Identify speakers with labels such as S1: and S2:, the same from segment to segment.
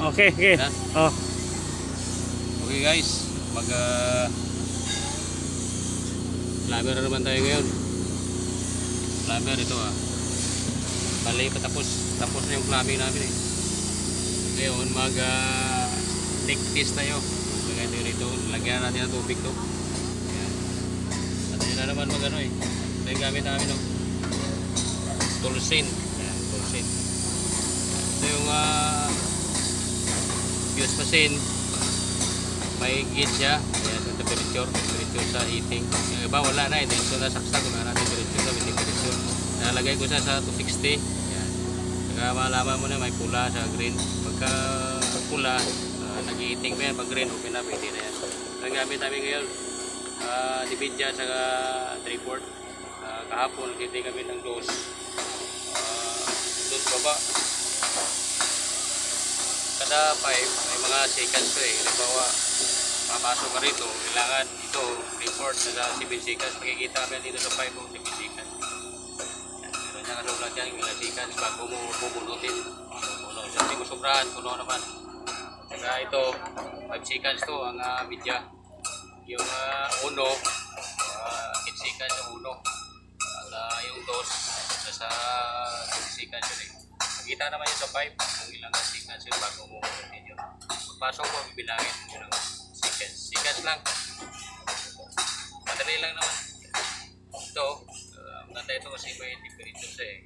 S1: Okay, okay.
S2: Ha?
S1: Oh.
S2: Okay guys, plumber na naman tayo ngayon. Plumber ito bali tapos na yung plumbing namin eh. Ngayon leak test tayo. Lagay tayo rito, lagyan natin ng tubig to. Ayan. At yun na naman ito yung gamit namin Tulsin. Ayan, Tulsin. Ito yung fuse machine. May gauge siya. Ayan, yung temperature sa heating. Yung iba wala na, hindi ito nasaksak. Kung natin temperature. Nalagay ko siya sa 260. Ayan. Saka malaman mo na may pula sa green. Pagka pula, nag-heating pa yan. Pag green, okay na, pwede na yan. Ang gamit namin ngayon, Nvidia saka 3/4. Kahapon, nag-heating kami ng dose. Dose baba. Kada pipe, may mga seconds ko eh. Halimbawa, papasok ka rito, kailangan ito, report sa 7 seconds. Makikita ka dito sa pipe mo, 7 seconds. Meron niya kanulat yan, ilang seconds bago mo pupunutin. Hindi mo sobrahan, puno naman. Saka ito, 5 seconds to ang media. Yung 1, 8 seconds yung 1. At yung 2, nasa 6 seconds yun eh. Makita naman yun sa pipe, kung ilang seconds yun bago mo continue. Pagpasok mo, bibilangin mo ng seconds. Seconds lang. Madali lang naman. Ito, maganda ito kasi may temperature siya eh.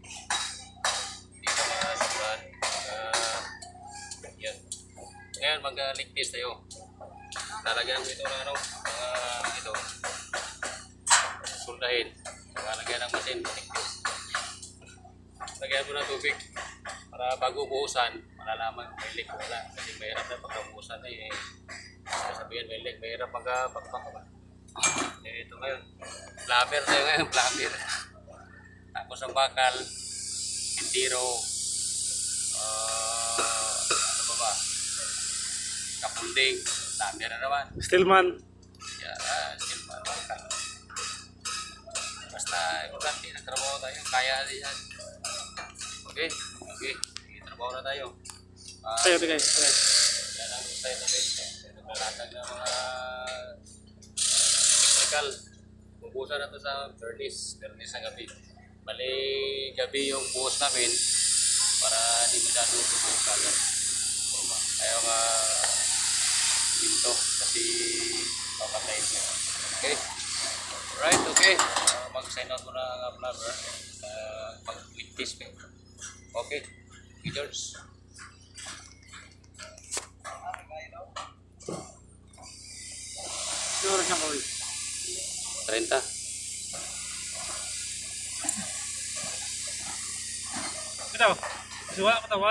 S2: Hindi ka masuran. Yan. Ngayon, mag-leak test tayo. Lalagyan mo ito ng ito. Suldahin. Lalagyan ng machine. Leak test. Lagyan mo ng tubig para bago buhusan, malalaman may leak wala. Kasi mahirap na pagkabuhusan eh. Sabihin may leak, mahirap pagpakpak ba. Ito ngayon. Plumber tayo ngayon, plumber. Tapos ang bakal, pindiro, ano ba? Kapulding, plumber na naman.
S1: Stillman.
S2: Stillman, bakal. Basta, importante, nagtrabaho tayo, kaya yan. Okay. Trabaho na tayo.
S1: Tayo guys.
S2: Yan ang tayo natin. Naglalatag ng mga electrical. Bubusan na ito sa furnace ng gabi. Bali, gabi yung buhos namin para hindi masyado tubos kagad. Ayaw pinto kasi papatay siya. Okay? Alright, okay. Mag-sign out muna ang plumber. Mag-click test me. Okay, George.
S1: Siguro siyang kawin.
S2: 30.
S1: Ito. Suwa ko tawa.